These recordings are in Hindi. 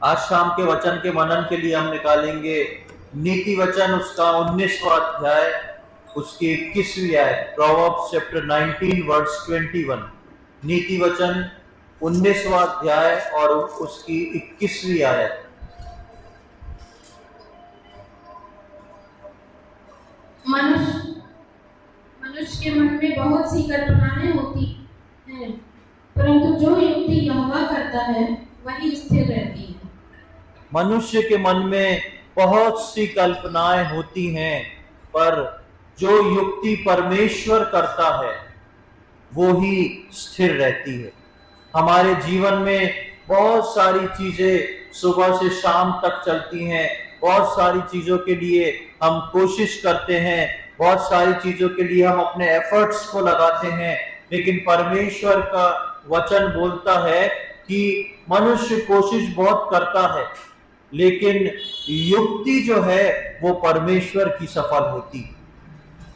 आज शाम के वचन के मनन के लिए हम निकालेंगे नीति वचन, उसका 19वां अध्याय, उसकी 21वीं आयत। Proverbs chapter 19 verse 21। नीति वचन 19वां अध्याय और उसकी 21वीं आयत। मनुष्य के मन में बहुत सी कल्पनाएं होती हैं, परंतु जो युक्ति यहोवा करता है वही स्थिर रहती है। मनुष्य के मन में बहुत सी कल्पनाएं होती हैं, पर जो युक्ति परमेश्वर करता है वो ही स्थिर रहती है। हमारे जीवन में बहुत सारी चीजें सुबह से शाम तक चलती हैं, बहुत सारी चीजों के लिए हम कोशिश करते हैं, बहुत सारी चीजों के लिए हम अपने एफर्ट्स को लगाते हैं, लेकिन परमेश्वर का वचन बोलता है कि मनुष्य कोशिश बहुत करता है, लेकिन युक्ति जो है वो परमेश्वर की सफल होती है।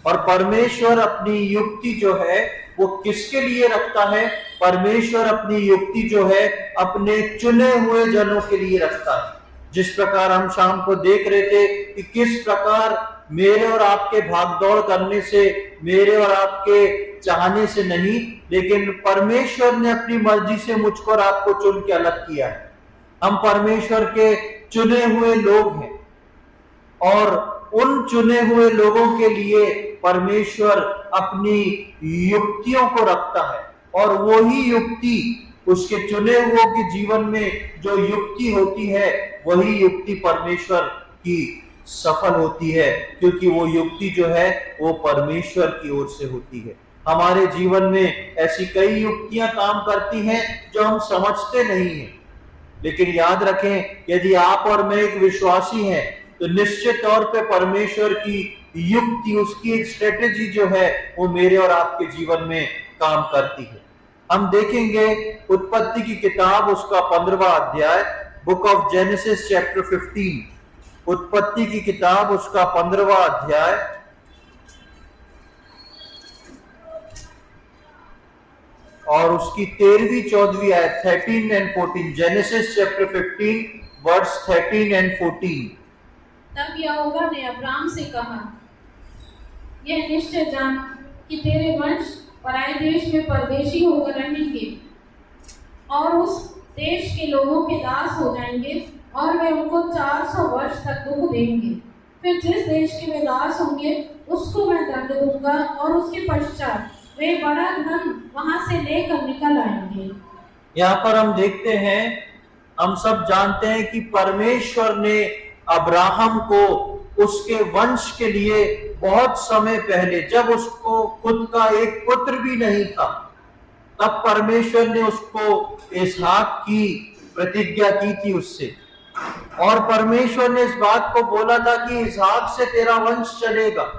और परमेश्वर अपनी युक्ति जो है वो किसके लिए रखता है? परमेश्वर अपनी युक्ति जो है अपने चुने हुए जनों के लिए रखता है। जिस प्रकार हम शाम को देख रहे थे कि किस प्रकार मेरे और आपके भागदौड़ करने से, मेरे और आपके चाहने से नहीं, लेकिन परमेश्वर ने अपनी मर्जी से मुझको और आपको चुन के अलग किया है। हम परमेश्वर के चुने हुए लोग हैं और उन चुने हुए लोगों के लिए परमेश्वर अपनी युक्तियों को रखता है, और वही युक्ति उसके चुने हुओं के जीवन में जो युक्ति होती है वही युक्ति परमेश्वर की सफल होती है, क्योंकि वो युक्ति जो है वो परमेश्वर की ओर से होती है। हमारे जीवन में ऐसी कई युक्तियां काम करती हैं जो हम समझते नहीं हैं, लेकिन याद रखें, यदि आप और मैं एक विश्वासी हैं तो निश्चित तौर पे परमेश्वर की युक्ति, उसकी एक स्ट्रेटेजी जो है वो मेरे और आपके जीवन में काम करती है। हम देखेंगे उत्पत्ति की किताब, उसका 15वां अध्याय, बुक ऑफ जेनेसिस चैप्टर 15। उत्पत्ति की किताब, उसका 15वां अध्याय और उसकी 13वीं 14वीं आयत, 13 and 14। Genesis chapter 15 verse 13 and 14। तब यहोवा ने अब्राम से कहा, यह निश्चय जान कि तेरे वंश पराए देश में परदेशी होकर रहेंगे और उस देश के लोगों के दास हो जाएंगे, और वे उनको 400 वर्ष तक दुख देंगे। फिर जिस देश के वे दास होंगे उसको मैं दंड दूंगा, और उसके पश्चात वे बड़ा धन वहां से लेकर निकल आएंगे। यहाँ पर हम देखते हैं, हम सब जानते हैं कि परमेश्वर ने अब्राहम को उसके वंश के लिए बहुत समय पहले, जब उसको खुद का एक पुत्र भी नहीं था, तब परमेश्वर ने उसको इसहाक की प्रतिज्ञा की थी उससे, और परमेश्वर ने इस बात को बोला था कि इसहाक से तेरा वंश चलेगा।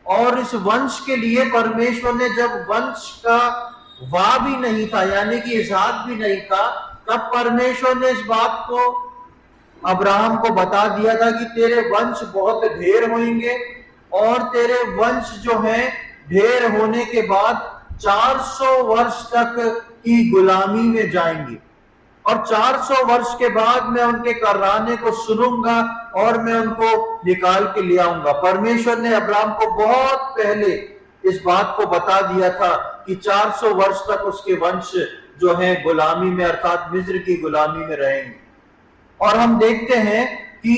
और इस वंश के लिए परमेश्वर ने, जब वंश का वाह भी नहीं था, यानी कि इसहाक भी नहीं था, तब परमेश्वर ने इस बात को अब्राहम को बता दिया था कि तेरे वंश बहुत ढेर होंगे, और तेरे वंश जो है ढेर होने के बाद 400 वर्ष तक की गुलामी में जाएंगे, और 400 वर्ष के बाद मैं उनके कराने को सुनूंगा और मैं उनको निकाल के ले आऊंगा। परमेश्वर ने अब्राहम को बहुत पहले इस बात को बता दिया था कि 400 वर्ष तक उसके वंश जो है गुलामी में, अर्थात मिस्र की गुलामी में रहेंगे। और हम देखते हैं कि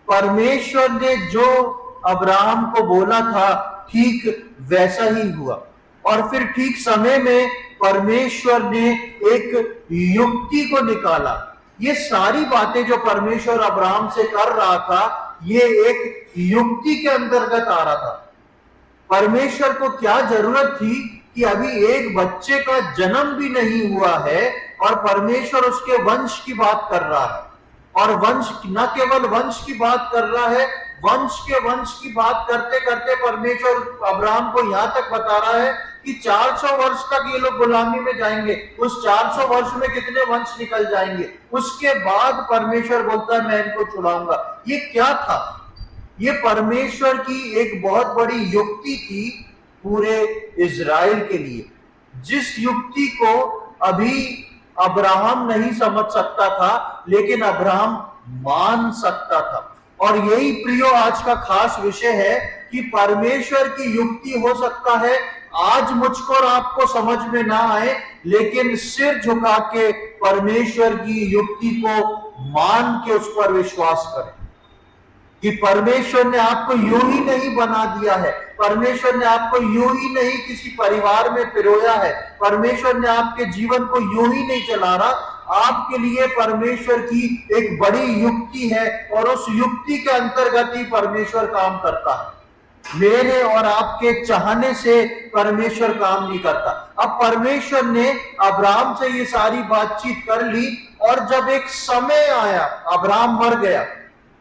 परमेश्वर ने जो अब्राहम को बोला था ठीक वैसा ही हुआ, और फिर ठीक समय में परमेश्वर ने एक युक्ति को निकाला। ये सारी बातें जो परमेश्वर अब्राहम से कर रहा था, ये एक युक्ति के अंतर्गत आ रहा था। परमेश्वर को क्या जरूरत थी कि अभी एक बच्चे का जन्म भी नहीं हुआ है और परमेश्वर उसके वंश की बात कर रहा है, और वंश न केवल वंश की बात कर रहा है, वंश के वंश की बात करते करते परमेश्वर अब्राहम को यहां तक बता रहा है कि 400 वर्ष तक ये लोग गुलामी में जाएंगे, उस 400 वर्ष में कितने वंश निकल जाएंगे, उसके बाद परमेश्वर बोलता है मैं इनको छुड़ाऊंगा। ये क्या था? ये परमेश्वर की एक बहुत बड़ी युक्ति थी पूरे इजराइल के लिए, जिस युक्ति को अभी अब्राहम नहीं समझ सकता था, लेकिन अब्राहम मान सकता था। और यही प्रियो आज का खास विषय है कि परमेश्वर की युक्ति हो सकता है आज मुझको और आपको समझ में ना आए, लेकिन सिर झुका के परमेश्वर की युक्ति को मान के उस पर विश्वास करें कि परमेश्वर ने आपको यूं ही नहीं बना दिया है, परमेश्वर ने आपको यूं ही नहीं किसी परिवार में पिरोया है, परमेश्वर ने आपके जीवन को यूं ही नहीं चला रहा। आपके लिए परमेश्वर की एक बड़ी युक्ति है और उस युक्ति के अंतर्गत ही परमेश्वर काम करता है। मेरे और आपके चाहने से परमेश्वर काम नहीं करता। अब परमेश्वर ने अब्राहम से ये सारी बातचीत कर ली, और जब एक समय आया, अब्राहम मर गया,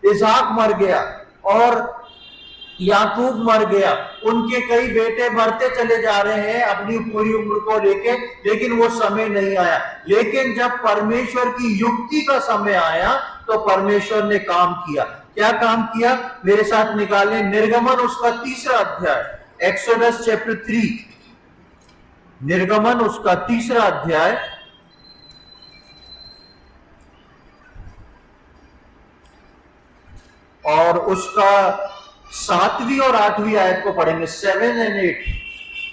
इसहाक मर गया और याकूब मर गया, उनके कई बेटे मरते चले जा रहे हैं अपनी पूरी उम्र को लेके, लेकिन वो समय नहीं आया। लेकिन जब परमेश्वर की युक्ति का समय आया तो परमेश्वर ने काम किया। क्या काम किया? मेरे साथ निकालें निर्गमन उसका 3रा अध्याय, एक्सोडस चैप्टर 3, निर्गमन उसका 3रा अध्याय और उसका 7वीं और 8वीं आयत को पढ़ेंगे, 7 और 8।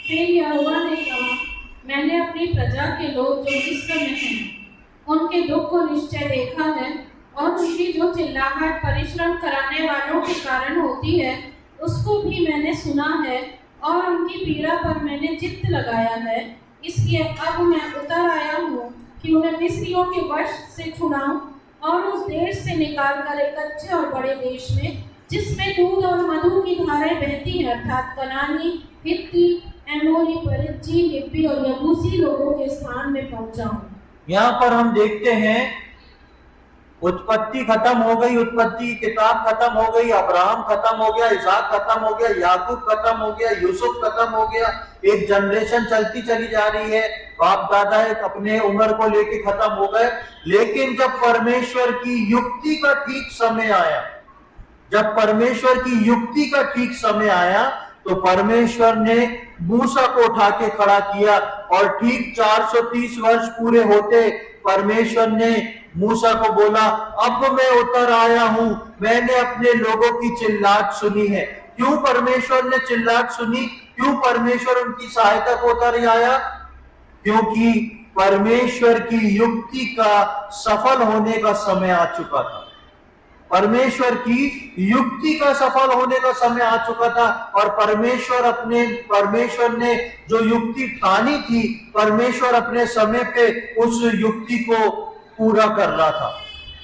फिर यहोवा ने कहा, मैंने अपनी प्रजा के लोग जो मिस्र में हैं, उनके दुख को निश्चय देखा है, और उनकी जो चिल्लाहट परिश्रम कराने वालों के कारण होती है उसको भी मैंने सुना है, और उनकी पीड़ा पर मैंने चित्त लगाया है। इसलिए अब मैं उतर आया हूँ कि उन्हें मिस्रियों के वश से छुड़ाऊं और उस देश से निकाल कर एक अच्छे और बड़े देश में, जिसमें दूध और मधु की धाराएं बहती हैं, अर्थात कनानी, हित्ती, एमोरी, परिज्जी, हिब्बी और यबूसी लोगों के स्थान में पहुंचाऊं। यहाँ पर हम देखते हैं उत्पत्ति खत्म हो गई, उत्पत्ति की किताब खत्म हो गई, अब्राहम खत्म हो गया, इसहाक खत्म हो गया, याकूब खत्म हो गया, यूसुफ खत्म हो गया, एक जनरेशन चलती चली जा रही है, बाप दादा एक अपने उम्र को लेके खत्म हो गए। लेकिन जब परमेश्वर की युक्ति का ठीक समय आया, जब परमेश्वर की युक्ति का ठीक समय आया तो परमेश्वर ने मूसा को उठा के खड़ा किया, और ठीक 430 वर्ष पूरे होते परमेश्वर ने मूसा को बोला, अब मैं उतर आया हूं, मैंने अपने लोगों की चिल्लाहट सुनी है। क्यों परमेश्वर ने चिल्लाहट सुनी? क्यों परमेश्वर उनकी सहायता को उतर आया? क्योंकि परमेश्वर की युक्ति का सफल होने का समय आ चुका था। परमेश्वर की युक्ति का सफल होने का समय आ चुका था, और परमेश्वर ने जो युक्ति ठानी थी, परमेश्वर अपने समय पे उस युक्ति को पूरा कर रहा था।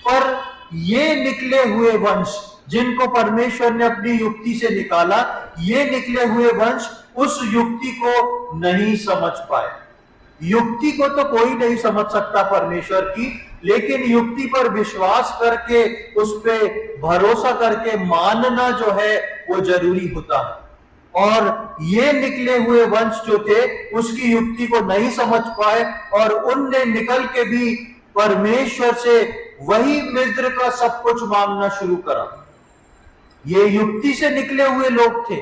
पर ये निकले हुए वंश जिनको परमेश्वर ने अपनी युक्ति से निकाला, ये निकले हुए वंश उस युक्ति को नहीं समझ पाए। युक्ति को तो कोई नहीं समझ सकता परमेश्वर की, लेकिन युक्ति पर विश्वास करके उस पे भरोसा करके मानना जो है वो जरूरी होता है। और ये निकले हुए वंश जो थे उसकी युक्ति को नहीं समझ पाए, और उनने निकल के भी परमेश्वर से वही मिस्र का सब कुछ मांगना शुरू करा। ये युक्ति से निकले हुए लोग थे,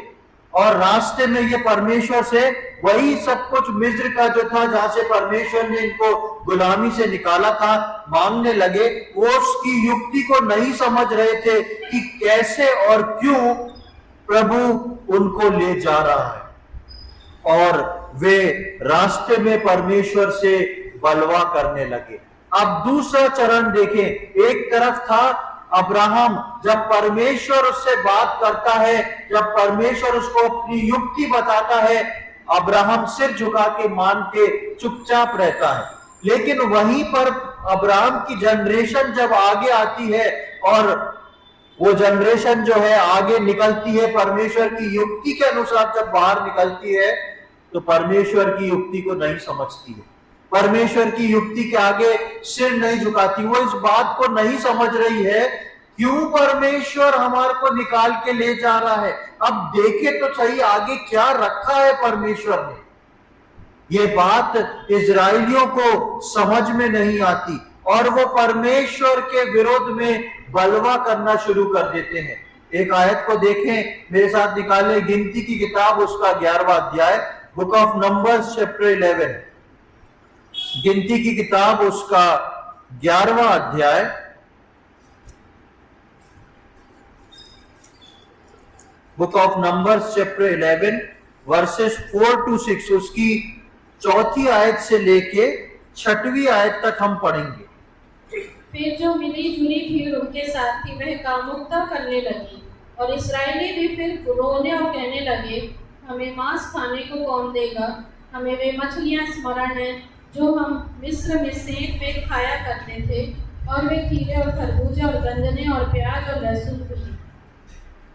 और रास्ते में ये परमेश्वर से वही सब कुछ मिस्र का जो था, जहां से परमेश्वर ने इनको गुलामी से निकाला था, मांगने लगे। वो उसकी युक्ति को नहीं समझ रहे थे कि कैसे और क्यों प्रभु उनको ले जा रहा है, और वे रास्ते में परमेश्वर से बलवा करने लगे। अब दूसरा चरण देखें। एक तरफ था अब्राहम, जब परमेश्वर उससे बात करता है, जब परमेश्वर उसको अपनी युक्ति बताता है, अब्राहम सिर झुका के मान के चुपचाप रहता है। लेकिन वहीं पर अब्राहम की जनरेशन जब आगे आती है, और वो जनरेशन जो है आगे निकलती है, परमेश्वर की युक्ति के अनुसार जब बाहर निकलती है, तो परमेश्वर की युक्ति को नहीं समझती है, परमेश्वर की युक्ति के आगे सिर नहीं झुकाती। वो इस बात को नहीं समझ रही है क्यों परमेश्वर हमारे को निकाल के ले जा रहा है। अब देखे तो सही आगे क्या रखा है परमेश्वर ने। ये बात इजराइलियों को समझ में नहीं आती, और वो परमेश्वर के विरोध में बलवा करना शुरू कर देते हैं। एक आयत को देखें, मेरे साथ निकाले, गिनती की किताब उसका 11वां अध्याय, बुक ऑफ नंबर्स चैप्टर 11। गिनती की किताब उसका 11वां अध्याय book of numbers chapter 11 versus 4 to 6 उसकी 4th आयत से लेके 6वीं आयत तक हम पढ़ेंगे। फिर जो मिली जुली भीड़ उनके साथ थी वह कामुकता करने लगी और इस्राएली भी फिर रोने और कहने लगे, हमें मांस खाने को कौन देगा? हमें वे मछलियां स्मरण है जो हम मिस्र में सेंत में खाया करते थे, और वे खीरे और खरबूजे और गंदने और प्याज और लहसुन भी।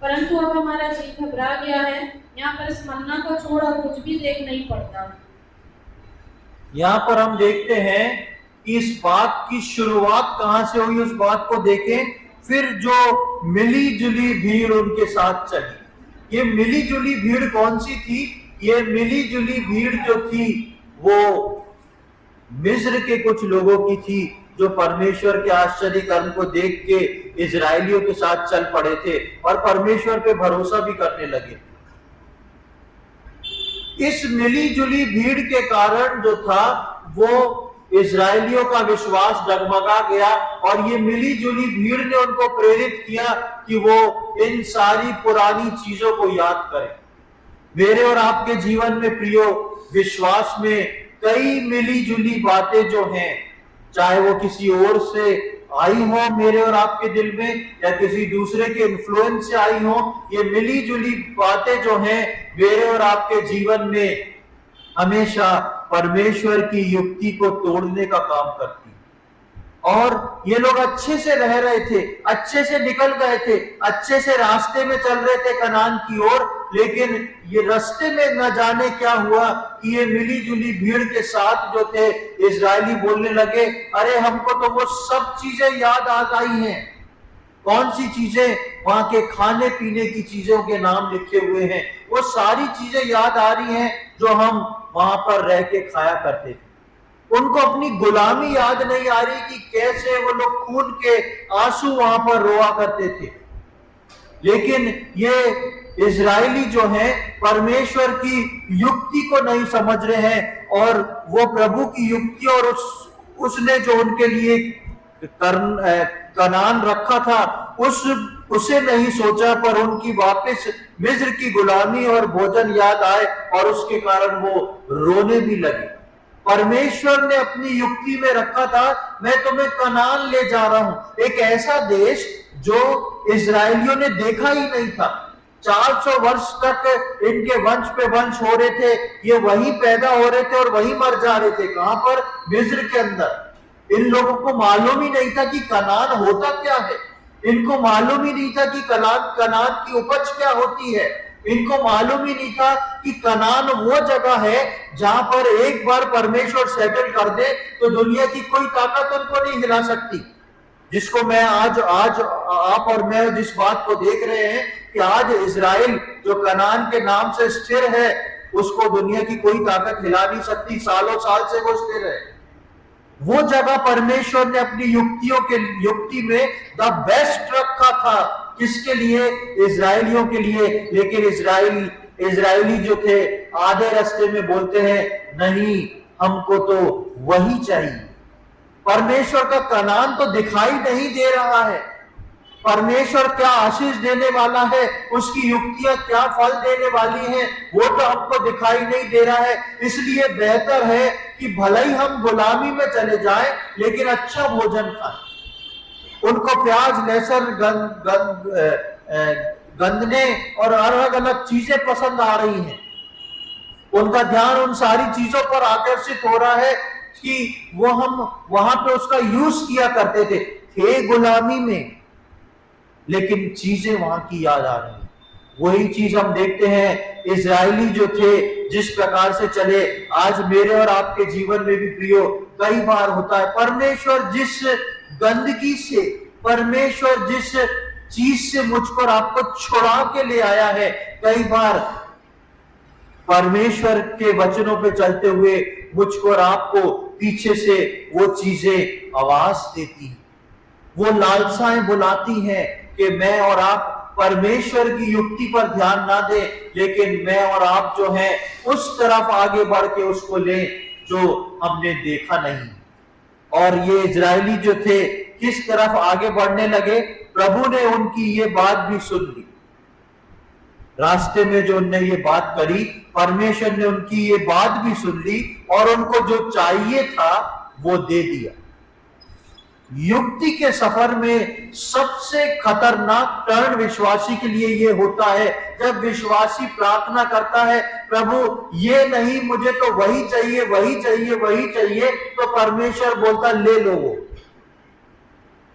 परंतु अब हमारा जी घबरा गया है, यहाँ पर इस मन्ना को छोड़ और कुछ भी देख नहीं पड़ता। यहाँ पर हम देखते हैं कि इस बात की शुरुआत कहां से हुई, उस बात को देखें। फिर जो मिली जुली भीड़ उनके साथ चली, ये मिली जुली भीड़ कौन सी थी? ये मिली जुली भीड़ जो थी वो मिस्र के कुछ लोगों की थी, जो परमेश्वर के आश्चर्य कर्म को देख के इजरायलियों के साथ चल पड़े थे और परमेश्वर पे भरोसा भी करने लगे। इस मिली जुली भीड़ के कारण जो था वो इजरायलियों का विश्वास डगमगा गया, और ये मिली जुली भीड़ ने उनको प्रेरित किया कि वो इन सारी पुरानी चीजों को याद करें। मेरे और आपके जीवन में प्रियो, विश्वास में कई मिली जुली बातें जो हैं, चाहे वो किसी और से आई हो मेरे और आपके दिल में या किसी दूसरे के इन्फ्लुएंस से आई हो, ये मिली जुली बातें जो हैं मेरे और आपके जीवन में हमेशा परमेश्वर की युक्ति को तोड़ने का काम करती। और ये लोग अच्छे से रह रहे थे, अच्छे से निकल गए थे, अच्छे से रास्ते में चल रहे थे कनान की ओर, लेकिन ये रास्ते में न जाने क्या हुआ कि ये मिली जुली भीड़ के साथ जो थे इजरायली बोलने लगे, अरे हमको तो वो सब चीजें याद आ गई हैं। कौन सी चीजें? वहां के खाने पीने की चीजों के नाम लिखे हुए हैं, वो सारी चीजें याद आ रही हैं जो हम वहां पर रह के खाया करते थे। उनको अपनी गुलामी याद नहीं आ रही कि कैसे वो लोग खून के आंसू वहां पर रोआ करते थे। लेकिन ये इजरायली जो हैं परमेश्वर की युक्ति को नहीं समझ रहे हैं, और वो प्रभु की युक्ति और उसने जो उनके लिए कनान रखा था उसे नहीं सोचा, पर उनकी वापस मिस्र की गुलामी और भोजन याद आए और उसके कारण वो रोने भी लगे। परमेश्वर ने अपनी युक्ति में रखा था, मैं तुम्हें कनान ले जा रहा हूं, एक ऐसा देश जो इजरायलियों ने देखा ही नहीं था। 400 वर्ष तक इनके वंश पे वंश हो रहे थे, ये वहीं पैदा हो रहे थे और वहीं मर जा रहे थे। कहां पर? मिस्र के अंदर। इन लोगों को मालूम ही नहीं था कि कनान होता क्या है, इनको मालूम ही नहीं था कि कनान की उपज क्या होती है, इनको मालूम ही नहीं था कि कनान वो जगह है जहां पर एक बार परमेश्वर सेटल कर दे तो दुनिया की कोई ताकत उनको नहीं हिला सकती। जिसको मैं आज आप और मैं जिस बात को देख रहे हैं कि आज इजराइल जो कनान के नाम से स्थिर है, उसको दुनिया की कोई ताकत हिला नहीं सकती। सालों साल से वो स्थिर है। वो जगह परमेश्वर ने अपनी युक्ति में द बेस्ट रखा था। किसके लिए? इजरायलियों के लिए। लेकिन इजरायली जो थे आधे रास्ते में बोलते हैं, नहीं हमको तो वही चाहिए। परमेश्वर का कनान तो दिखाई नहीं दे रहा है, परमेश्वर क्या आशीष देने वाला है, उसकी युक्तियां क्या फल देने वाली हैं, वो तो हमको दिखाई नहीं दे रहा है। इसलिए बेहतर है कि भले ही हम गुलामी में चले जाएं लेकिन अच्छा भोजन खाएं। उनको प्याज, लहसुन, गंदने और अलग अलग चीजें पसंद आ रही हैं। उनका ध्यान उन सारी चीजों पर आकर्षित हो रहा है कि वो हम वहां पे उसका यूज किया करते थे गुलामी में, लेकिन चीजें वहां की याद आ रही हैं। वही चीज हम देखते हैं इजरायली जो थे जिस प्रकार से चले, आज मेरे और आपके जीवन में भी प्रियो कई बार होता है। परमेश्वर जिस गंदगी से, परमेश्वर जिस चीज से मुझको और आपको छुड़ा के ले आया है, कई बार परमेश्वर के वचनों पे चलते हुए मुझको और आपको पीछे से वो चीजें आवाज देती हैं, वो लालसाएं बुलाती हैं कि मैं और आप परमेश्वर की युक्ति पर ध्यान ना दें, लेकिन मैं और आप जो हैं उस तरफ आगे बढ़ के उसको लें जो हमने देखा नहीं। और ये इजरायली जो थे किस तरफ आगे बढ़ने लगे, प्रभु ने उनकी ये बात भी सुन ली। रास्ते में जो उनने ये बात करी, परमेश्वर ने उनकी ये बात भी सुन ली और उनको जो चाहिए था वो दे दिया। युक्ति के सफर में सबसे खतरनाक टर्न विश्वासी के लिए ये होता है जब विश्वासी प्रार्थना करता है, प्रभु ये नहीं, मुझे तो वही चाहिए, वही चाहिए, वही चाहिए, तो परमेश्वर बोलता ले लो वो।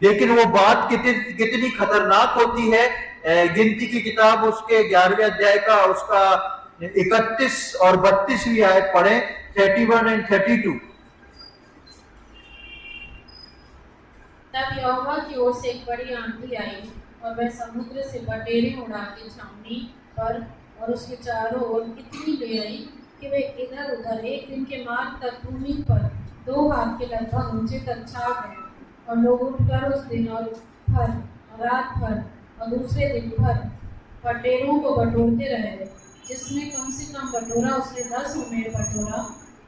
लेकिन वो बात कितनी खतरनाक होती है। गिनती की किताब उसके 11वें अध्याय का उसका 31 और 32वीं आयत पढ़े, 31 एंड 32। तब यहोवा की ओर से एक बड़ी आंधी आई और वह समुद्र से बटेरें उड़ा के छावनी पर और उसके चारों ओर इतनी ले आई कि वे इधर उधर एक दिन के मार्ग तक भूमि पर 2 हाथ के लगभग ऊंचे तक छा गए। और लोग उठकर उस दिन और भर और रात भर और दूसरे दिन भर बटेरों को बटोरते रहे, जिसमें कम से कम बटोरा उसने 10 उमेर बटोरा,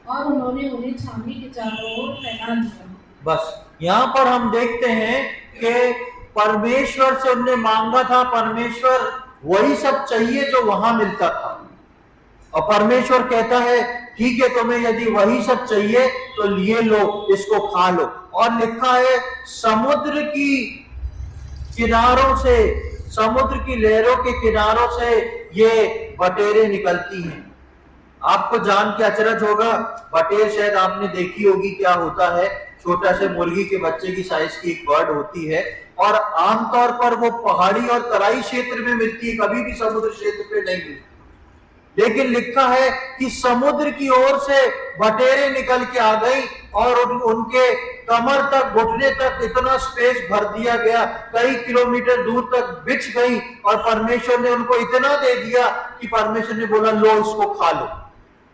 और उन्होंने उन्हें छावनी के चारों ओर फैला दिया। बस यहाँ पर हम देखते हैं कि परमेश्वर से उन्होंने मांगा था, परमेश्वर वही सब चाहिए जो वहां मिलता था, और परमेश्वर कहता है ठीक है, तुम्हें यदि वही सब चाहिए तो लिए लो, इसको खा लो। और लिखा है समुद्र की किनारों से, समुद्र की लहरों के किनारों से ये बटेरें निकलती हैं। आपको जान के अचरज होगा, बटेर शायद आपने देखी होगी क्या होता है, छोटा से मुर्गी के बच्चे की साइज की एक बर्ड होती है और आमतौर पर वो पहाड़ी और तराई क्षेत्र में मिलती है, कभी भी समुद्र क्षेत्र पे नहीं मिलती। लेकिन लिखा है कि समुद्र की ओर से बटेरें निकल के आ गई और उनके कमर तक, घुटने तक इतना स्पेस भर दिया गया, कई किलोमीटर दूर तक बिछ गई, और परमेश्वर ने उनको इतना दे दिया कि परमेश्वर ने बोला लो इसको खा लो।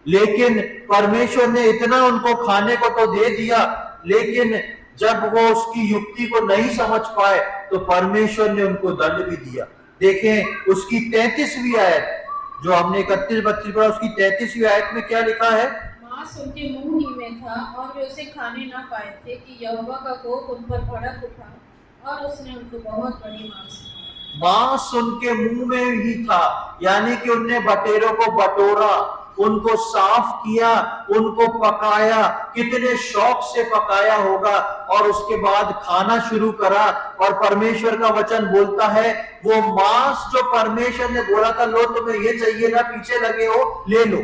लेकिन परमेश्वर ने इतना उनको खाने को तो दे दिया, लेकिन जब वो उसकी युक्ति को नहीं समझ पाए तो परमेश्वर ने उनको दंड भी दिया। देखें उसकी 33वीं आयत जो हमने 31-32 पढ़ा, उसकी 33वीं आयत में क्या लिखा है, मांस उनके मुंह ही में था और वे उसे खाने ना पाए थे कि यहोवा का कोप उन पर भड़क उठा और उसने उनको बहुत बड़ी मांस उनके मुंह में ही था, यानी कि उनने बटेरों को बटोरा, उनको साफ किया, उनको पकाया, कितने शौक से पकाया होगा, और उसके बाद खाना शुरू करा। और परमेश्वर का वचन बोलता है वो मांस जो परमेश्वर ने बोला था लो तुम्हें ये चाहिए ना, पीछे लगे हो ले लो,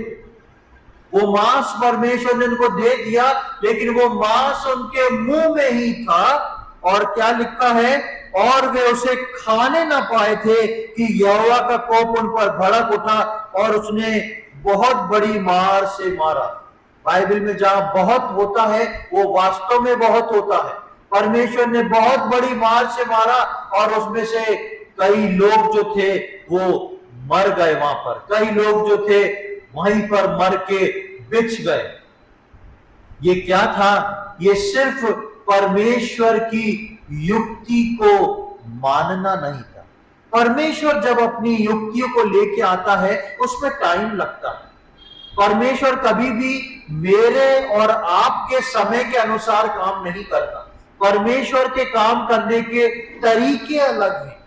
वो मांस परमेश्वर ने उनको दे दिया, लेकिन वो मांस उनके मुंह में ही था। और क्या लिखा है, और वे उसे खाने ना पाए थे कि यहोवा का कोप उन पर भड़क उठा और उसने बहुत बड़ी मार से मारा। बाइबल में जहां बहुत होता है वो वास्तव में बहुत होता है। परमेश्वर ने बहुत बड़ी मार से मारा और उसमें से कई लोग जो थे वो मर गए, वहां पर कई लोग जो थे वहीं पर मर के बिछ गए। ये क्या था, ये सिर्फ परमेश्वर की युक्ति को मानना नहीं था। परमेश्वर जब अपनी युक्तियों को लेके आता है उसमें टाइम लगता है। परमेश्वर कभी भी मेरे और आपके समय के अनुसार काम नहीं करता। परमेश्वर के काम करने के तरीके अलग हैं,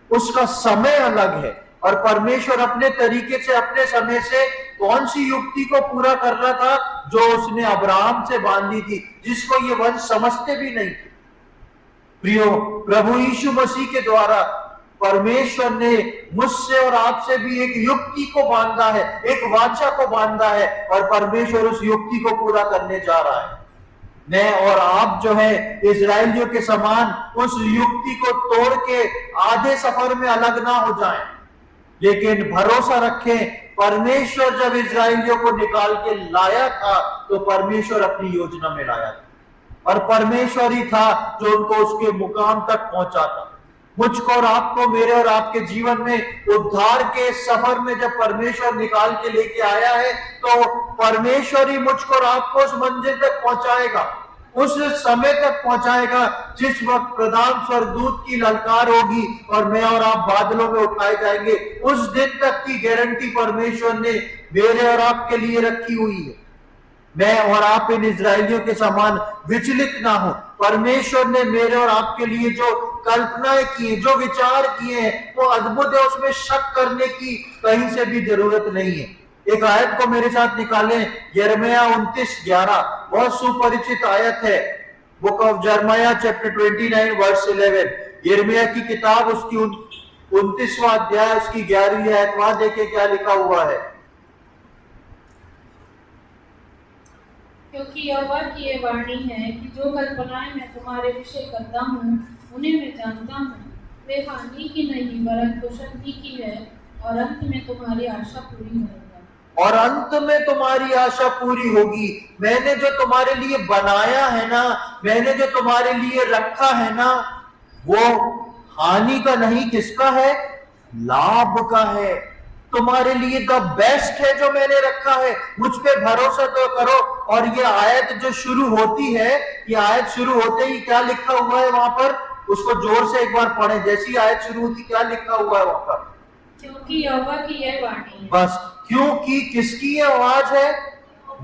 उसका समय अलग है, और परमेश्वर अपने तरीके से, अपने समय से कौन सी युक्ति को पूरा कर रहा था, जो उसने अब्राहम से बांधी थी, जिसको ये वंश समझते भी नहीं थे। प्रियो, प्रभु यीशु मसीह के द्वारा परमेश्वर ने मुझसे और आपसे भी एक युक्ति को बांधा है, एक वाचा को बांधा है, और परमेश्वर उस युक्ति को पूरा करने जा रहा है। मैं और आप जो है इजरायलियों के समान उस युक्ति को तोड़ के आधे सफर में अलग ना हो जाएं, लेकिन भरोसा रखें, परमेश्वर जब इजरायलियों को निकाल के लाया था तो परमेश्वर अपनी योजना में लाया था, और परमेश्वर ही था जो उनको उसके मुकाम तक पहुंचा था। मुझको और आपको, मेरे और आपके जीवन में उद्धार के सफर में जब परमेश्वर निकाल के लेके आया है तो परमेश्वर ही मुझको और आपको उस मंजिल तक पहुंचाएगा, उस समय तक पहुंचाएगा जिस वक्त प्रधान स्वर्गदूत की ललकार होगी और मैं और आप बादलों में उठाए जाएंगे। उस दिन तक की गारंटी परमेश्वर ने मेरे और आपके लिए रखी हुई है। मैं और आप इन इजरायलियों के समान विचलित ना हो। परमेश्वर ने मेरे और आपके लिए जो कल्पनाएं की, जो विचार किए हैं, वो अद्भुत है, उसमें शक करने की कहीं से भी जरूरत नहीं है। एक आयत को मेरे साथ निकालें, यिर्मयाह 29:11, बहुत सुपरिचित आयत है। बुक ऑफ यिर्मयाह चैप्टर 29 वर्स 11, यिर्मयाह की किताब उसकी 29वां अध्याय उसकी 11वीं आयत, वहां देखे क्या लिखा हुआ है। क्योंकि यहोवा की ये वाणी है कि जो कल्पनाएं मैं तुम्हारे विषय करता हूँ उन्हें मैं जानता हूँ, वे हानि की नहीं वरन कुशल ही की है, और अंत में तुम्हारी आशा पूरी करूंगा। और अंत में तुम्हारी आशा पूरी होगी। मैंने जो तुम्हारे लिए बनाया है ना, मैंने जो तुम्हारे लिए रखा है ना, वो हानि का नहीं, किसका है? लाभ का है। तुम्हारे लिए द बेस्ट है जो मैंने रखा है। मुझ पे भरोसा तो करो। और ये आयत जो शुरू होती है, ये आयत शुरू होते ही क्या लिखा हुआ है वहां पर, उसको जोर से एक बार पढ़ें। जैसी आयत शुरू होती, क्या लिखा हुआ है वहां पर? क्योंकि यहोवा की यह वाणी है। बस, क्योंकि किसकी ये आवाज है?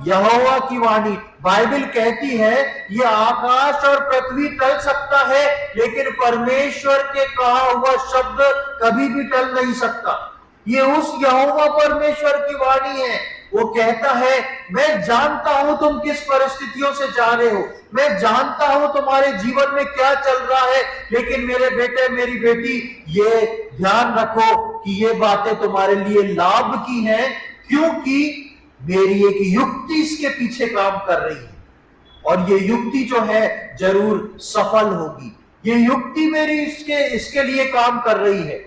यहोवा की वाणी। बाइबल कहती है ये आकाश और पृथ्वी टल सकता है, लेकिन परमेश्वर के कहा हुआ शब्द कभी भी टल नहीं सकता। ये उस यहोवा परमेश्वर की वाणी है। वो कहता है, मैं जानता हूं तुम किस परिस्थितियों से जा रहे हो, मैं जानता हूं तुम्हारे जीवन में क्या चल रहा है, लेकिन मेरे बेटे मेरी बेटी, ये ध्यान रखो कि ये बातें तुम्हारे लिए लाभ की हैं, क्योंकि मेरी एक युक्ति इसके पीछे काम कर रही है, और ये युक्ति जो है जरूर सफल होगी। ये युक्ति मेरी इसके लिए काम कर रही है।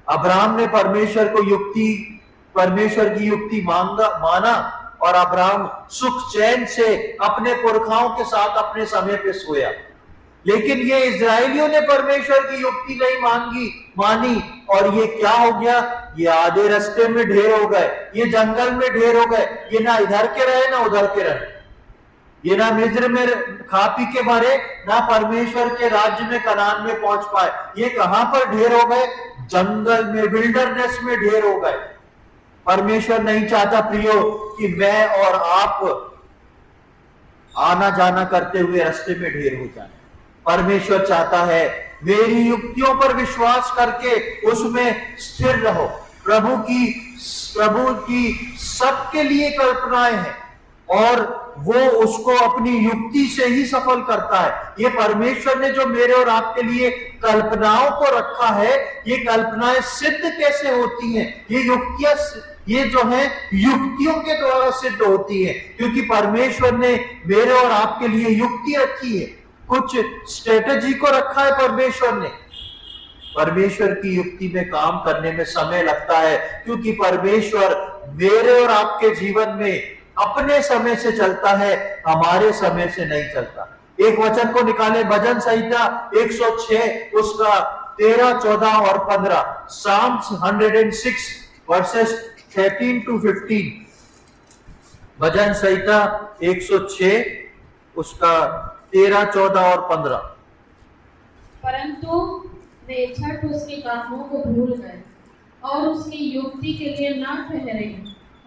अब्राहम ने परमेश्वर की युक्ति माना, और अब्राहम सुख चैन से अपने पुरखाओं के साथ अपने समय पे सोया। लेकिन ये इजरायलियों ने परमेश्वर की युक्ति नहीं मानी, और ये क्या हो गया? ये आधे रास्ते में ढेर हो गए, ये जंगल में ढेर हो गए। ये ना इधर के रहे ना उधर के रहे, ये ना मिस्र में खा पी के मरे, ना परमेश्वर के राज्य में कनान में पहुंच पाए। ये कहां पर ढेर हो गए? जंगल में, विल्डरनेस में ढेर हो गए। परमेश्वर नहीं चाहता प्रियो कि मैं और आप आना जाना करते हुए रास्ते में ढेर हो जाए। परमेश्वर चाहता है मेरी युक्तियों पर विश्वास करके उसमें स्थिर रहो। प्रभु की सबके लिए कल्पनाएं हैं, और वो उसको अपनी युक्ति से ही सफल करता है। ये परमेश्वर ने जो मेरे और आपके लिए कल्पनाओं को रखा है, ये कल्पनाएं सिद्ध कैसे होती हैं? ये जो है युक्तियों के द्वारा सिद्ध होती है, क्योंकि परमेश्वर ने मेरे और आपके लिए युक्ति रखी है, कुछ स्ट्रेटेजी को रखा है परमेश्वर ने। परमेश्वर की युक्ति में काम करने में समय लगता है, क्योंकि परमेश्वर मेरे और आपके जीवन में अपने समय से चलता है, हमारे समय से नहीं चलता। एक वचन को निकाले, भजन संहिता 106 उसका 13, 14 और 15, Psalms 106 वर्सेस 13 to 15। भजन संहिता 106 उसका 13, 14 और 15। परंतु वे झट उसके कामों को भूल गए और उसकी युक्ति के लिए ना ठहरे।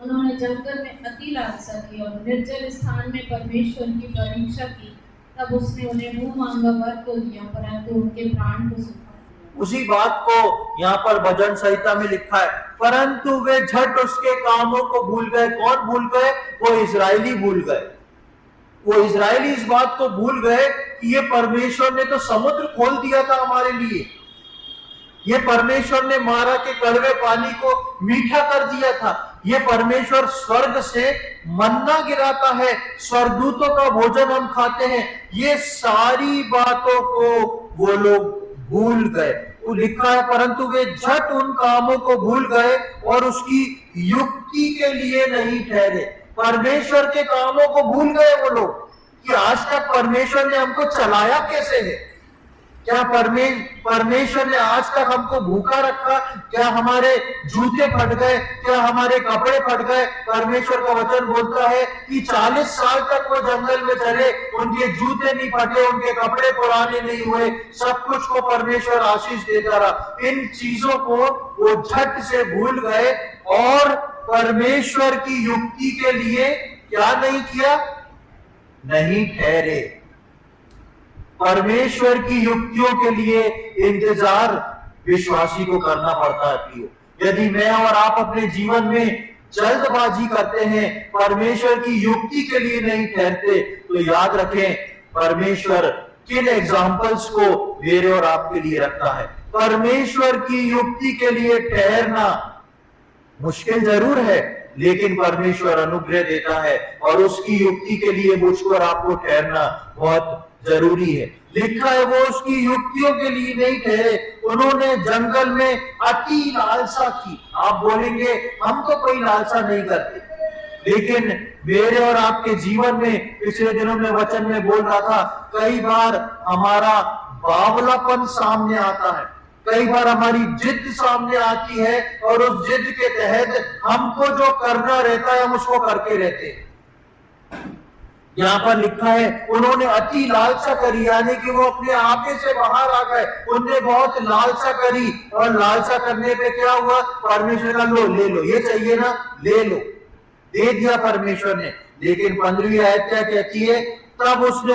उन्होंने जंगल में अति लालसा की और निर्जल स्थान में परमेश्वर की परीक्षा की। तब उसने उन्हें मुंह मांगा वर तो दिया, परंतु उनके प्राण को सुखा दिया। उसी बात को यहाँ पर भजन संहिता में लिखा है, परंतु वे झट उसके कामों को भूल गए। कौन भूल गए? वो इजरायली भूल गए। वो इजरायली इस बात को भूल गए कि ये परमेश्वर ने तो समुद्र खोल दिया था हमारे लिए, ये परमेश्वर ने मारा के कड़वे पानी को मीठा कर दिया था, ये परमेश्वर स्वर्ग से मन्ना गिराता है, स्वर्गदूतों का भोजन हम खाते हैं। ये सारी बातों को वो लोग भूल गए। वो लिखा है, परंतु वे झट उन कामों को भूल गए और उसकी युक्ति के लिए नहीं ठहरे। परमेश्वर के कामों को भूल गए वो लोग कि आज तक परमेश्वर ने हमको चलाया कैसे है, क्या परमेश्वर ने आज तक हमको भूखा रखा, क्या हमारे जूते फट गए, क्या हमारे कपड़े फट गए। परमेश्वर का वचन बोलता है कि 40 साल तक वो जंगल में चले, उनके जूते नहीं फटे, उनके कपड़े पुराने नहीं हुए, सब कुछ को परमेश्वर आशीष देता रहा। इन चीजों को वो झट से भूल गए और परमेश्वर की युक्ति के लिए क्या नहीं किया? नहीं ठहरे। परमेश्वर की युक्तियों के लिए इंतजार विश्वासी को करना पड़ता है प्रियो। यदि मैं और आप अपने जीवन में जल्दबाजी करते हैं, परमेश्वर की युक्ति के लिए नहीं ठहरते, तो याद रखें परमेश्वर किन एग्जाम्पल्स को मेरे और आपके लिए रखता है। परमेश्वर की युक्ति के लिए ठहरना मुश्किल जरूर है, लेकिन परमेश्वर अनुग्रह देता है और उसकी युक्ति के लिए मुझको और आपको ठहरना बहुत जरूरी है। लिखा है वो उसकी युक्तियों के लिए नहीं ठहरे, उन्होंने जंगल में अति लालसा की। आप बोलेंगे हम तो कोई लालसा नहीं करते, लेकिन मेरे और आपके जीवन में पिछले दिनों में वचन में बोल रहा था, कई बार हमारा बावलापन सामने आता है, कई बार हमारी जिद सामने आती है और उस जिद के तहत हमको जो करना रहता है हम उसको करके रहते हैं। यहां पर लिखा है उन्होंने अति लालसा करी, यानी कि वो अपने आपे से बाहर आ गए। उनने बहुत लालसा करी और लालसा करने पे क्या हुआ? परमेश्वर का लो ले लो, ये चाहिए ना, ले लो, दे दिया परमेश्वर ने। लेकिन 15वीं आयत क्या कहती है? तब उसने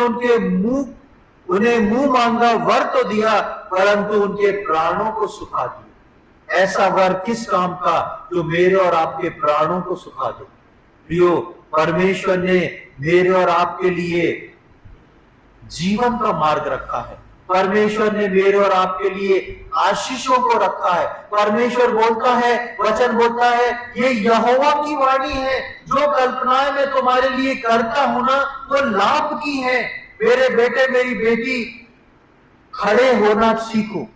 उन्हें मुंह मांगा वर तो दिया, परंतु उनके प्राणों को सुखा दिया। ऐसा वर किस काम का जो मेरे और आपके प्राणों को सुखा दे? प्रियो, परमेश्वर ने मेरे और आपके लिए जीवन का मार्ग रखा है। परमेश्वर ने मेरे और आपके लिए आशीषों को रखा है। परमेश्वर बोलता है, वचन बोलता है, ये यहोवा की वाणी है, जो कल्पनाएं मैं तुम्हारे लिए करता हूं ना, वो लाभ की है। मेरे बेटे मेरी बेटी, खड़े होना सीखो,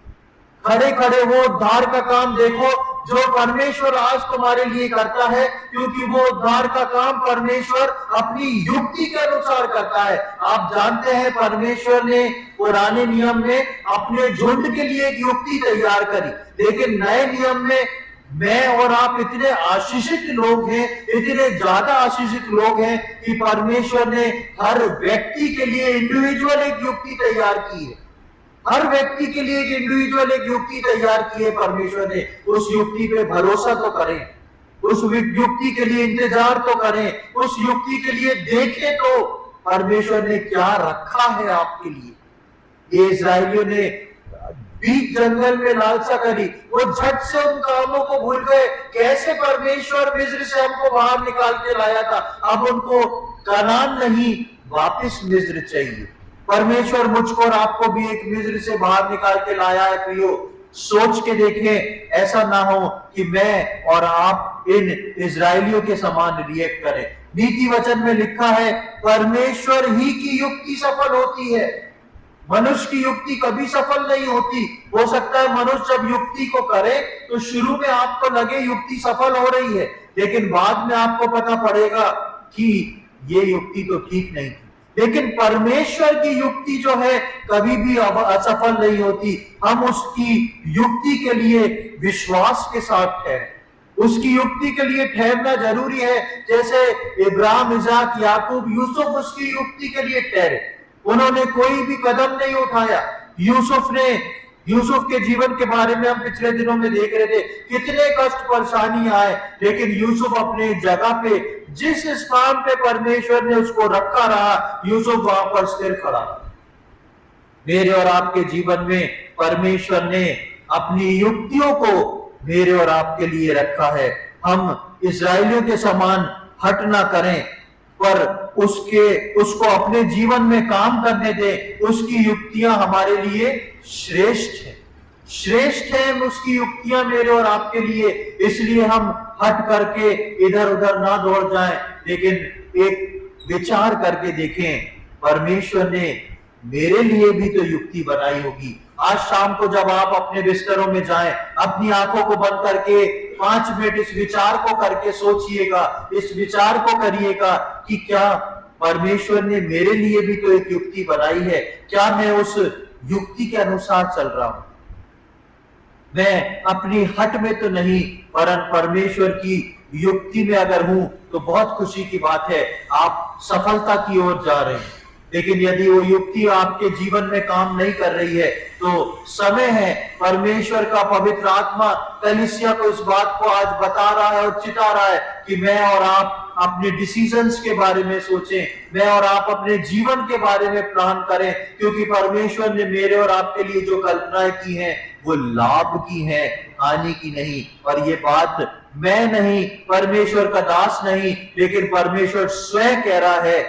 खड़े खड़े वो उद्धार का काम देखो जो परमेश्वर आज तुम्हारे लिए करता है, क्योंकि वो उद्धार का काम परमेश्वर अपनी युक्ति के अनुसार करता है। आप जानते हैं परमेश्वर ने पुराने नियम में अपने झुंड के लिए एक युक्ति तैयार करी, लेकिन नए नियम में मैं और आप इतने आशीषित लोग हैं, इतने ज्यादा आशीषित लोग हैं कि परमेश्वर ने हर व्यक्ति के लिए इंडिविजुअल एक युक्ति तैयार की है। हर व्यक्ति के लिए एक इंडिविजुअल एक युक्ति तैयार की है परमेश्वर ने। उस युक्ति पे भरोसा तो करें, उस युक्ति के लिए इंतजार तो करें, उस युक्ति के लिए देखें तो परमेश्वर ने क्या रखा है आपके लिए। ये इस्राएलियों ने बीच जंगल में लालसा करी, वो झट से उन कामों को भूल गए। कैसे परमेश्वर मिस्र से हमको बाहर निकाल के लाया था, अब उनको कनान नहीं वापस मिस्र चाहिए। परमेश्वर मुझको और आपको भी एक मिस्र से बाहर निकाल के लाया है प्रियो। सोच के देखें, ऐसा ना हो कि मैं और आप इन इजरायलियों के समान रिएक्ट करें। नीति वचन में लिखा है परमेश्वर ही की युक्ति सफल होती है, मनुष्य की युक्ति कभी सफल नहीं होती। हो सकता है मनुष्य जब युक्ति को करे तो शुरू में आपको लगे युक्ति सफल हो रही है, लेकिन बाद में आपको पता पड़ेगा कि ये युक्ति तो ठीक नहीं थी। लेकिन परमेश्वर की युक्ति जो है कभी भी असफल नहीं होती। हम उसकी युक्ति के लिए विश्वास के साथ ठहरे, उसकी युक्ति के लिए ठहरना जरूरी है। जैसे इब्राहिम, इसाक, याकूब, यूसुफ उसकी युक्ति के लिए ठहरे, उन्होंने कोई भी कदम नहीं उठाया। यूसुफ के जीवन के बारे में हम पिछले दिनों में देख रहे थे, कितने कष्ट परेशानी आए, लेकिन यूसुफ अपने जगह पे, जिस स्थान पे परमेश्वर ने उसको रखा रहा, यूसुफ वहां पर स्थिर खड़ा रहा। मेरे और आपके जीवन में परमेश्वर ने अपनी युक्तियों को मेरे और आपके लिए रखा है। हम इस्राएलियों के समान हट ना करें, पर उसको अपने जीवन में काम करने दें। उसकी युक्तियां हमारे लिए श्रेष्ठ है, श्रेष्ठ है उसकी युक्तियां मेरे और आपके लिए। इसलिए हम हट करके इधर उधर ना दौड़ जाएं, लेकिन एक विचार करके देखें, परमेश्वर ने मेरे लिए भी तो युक्ति बनाई होगी। आज शाम को जब आप अपने बिस्तरों में जाएं, अपनी आंखों को बंद करके 5 मिनट इस विचार को करके सोचिएगा, इस विचार को करिएगा कि क्या परमेश्वर ने मेरे लिए भी तो एक युक्ति बनाई है, क्या मैं उस युक्ति के अनुसार चल रहा हूं। मैं अपनी हट में तो नहीं, परंतु परमेश्वर की युक्ति में अगर हूं तो बहुत खुशी की बात है, आप सफलता की ओर जा रहे हैं। लेकिन यदि वो युक्ति आपके जीवन में काम नहीं कर रही है तो समय है, परमेश्वर का पवित्र आत्मा कलीसिया को इस बात को आज बता रहा है और चिता रहा है कि मैं और आप अपने डिसीजंस के बारे में सोचें, मैं और आप अपने जीवन के बारे में प्लान करें, क्योंकि परमेश्वर ने मेरे और आपके लिए जो कल्पनाएं की हैं वो लाभ की है, हानि की नहीं। और ये बात मैं नहीं, परमेश्वर का दास नहीं, लेकिन परमेश्वर स्वयं कह रहा है,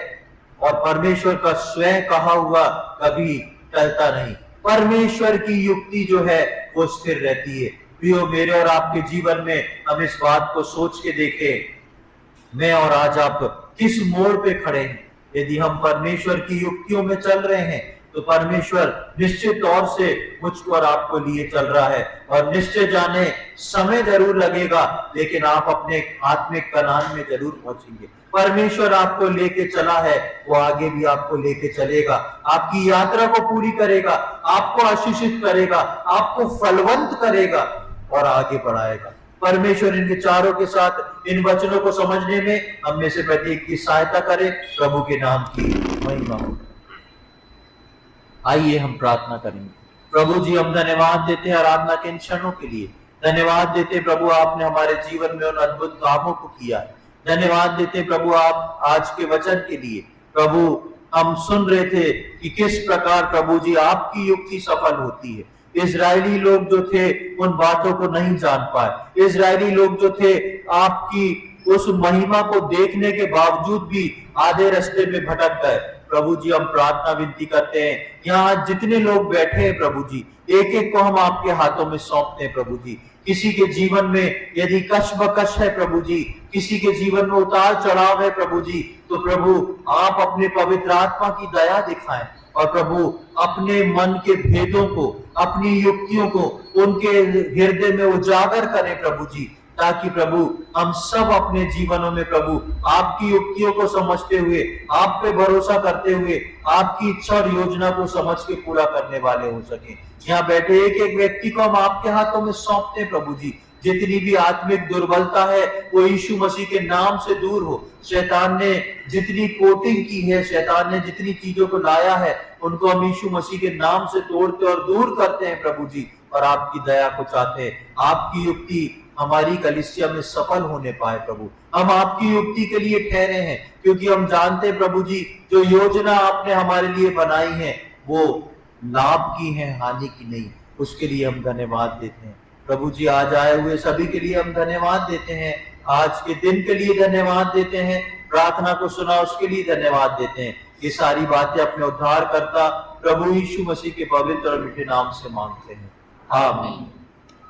और परमेश्वर का स्वयं कहा हुआ कभी टलता नहीं। परमेश्वर की युक्ति जो है वो स्थिर रहती है। प्रियो, मेरे और आपके जीवन में हम इस बात को सोच के देखें, मैं और आज आप किस मोड़ पे खड़े हैं। यदि हम परमेश्वर की युक्तियों में चल रहे हैं तो परमेश्वर निश्चित तौर से मुझको और आपको लिए चल रहा है, और निश्चय जाने समय जरूर लगेगा, लेकिन आप अपने आत्मिक कनान में जरूर पहुंचेंगे। परमेश्वर आपको लेके चला है, वो आगे भी आपको लेके चलेगा, आपकी यात्रा को पूरी करेगा, आपको आशीषित करेगा, आपको फलवंत करेगा और आगे बढ़ाएगा। परमेश्वर इनके चारों के साथ इन वचनों को समझने में हम में से प्रत्येक की सहायता करे। प्रभु के नाम की महिमा हो। आइए हम प्रार्थना करेंगे। प्रभु जी, हम धन्यवाद देते हैं आराधना के इन क्षणों के लिए। धन्यवाद देते प्रभु, आपने हमारे जीवन में उन अद्भुत कामों को किया है। धन्यवाद देते प्रभु आप आज के वचन के लिए। प्रभु, हम सुन रहे थे कि किस प्रकार प्रभु जी आपकी युक्ति सफल होती है। इजरायली लोग जो थे उन बातों को नहीं जान पाए। इजरायली लोग जो थे आपकी उस महिमा को देखने के बावजूद भी आधे रास्ते में भटक गए। प्रभु जी, हम प्रार्थना विनती करते हैं, यहाँ जितने लोग बैठे हैं प्रभु जी, एक एक को हम आपके हाथों में सौंपते हैं प्रभु जी। किसी के जीवन में यदि कश बकश है प्रभु जी, किसी के जीवन में उतार चढ़ाव है प्रभु जी, तो प्रभु आप अपने पवित्र आत्मा की दया दिखाएं और प्रभु अपने मन के भेदों को, अपनी युक्तियों को उनके हृदय में उजागर करें प्रभु जी, ताकि प्रभु हम सब अपने जीवनों में प्रभु आपकी युक्तियों को समझते हुए, आप पे भरोसा करते हुए, आपकी इच्छा और योजना को समझ के पूरा करने वाले हो सके। यहाँ बैठे एक एक व्यक्ति को हम आपके हाथों में सौंपते हैं प्रभु जी। जितनी भी आत्मिक दुर्बलता है वो यीशु मसीह के नाम से दूर हो। शैतान ने जितनी कोटिंग की है, शैतान ने जितनी चीजों को लाया है, उनको हम यीशु मसीह के नाम से तोड़ते और दूर करते हैं प्रभु जी, और आपकी दया को चाहते हैं। आपकी युक्ति हमारी कलीसिया में सफल होने पाए प्रभु। हम आपकी युक्ति के लिए ठहरे हैं, क्योंकि हम जानते हैं प्रभु जी जो योजना आपने हमारे लिए बनाई है वो लाभ की है, हानि की नहीं। उसके लिए हम धन्यवाद देते हैं प्रभु जी। आज आए हुए सभी के लिए हम धन्यवाद देते हैं, आज के दिन के लिए धन्यवाद देते हैं, प्रार्थना को सुना उसके लिए धन्यवाद देते हैं। ये सारी बातें अपने उद्धारकर्ता प्रभु यीशु मसीह के पवित्र और मीठे नाम से मांगते हैं, आमीन।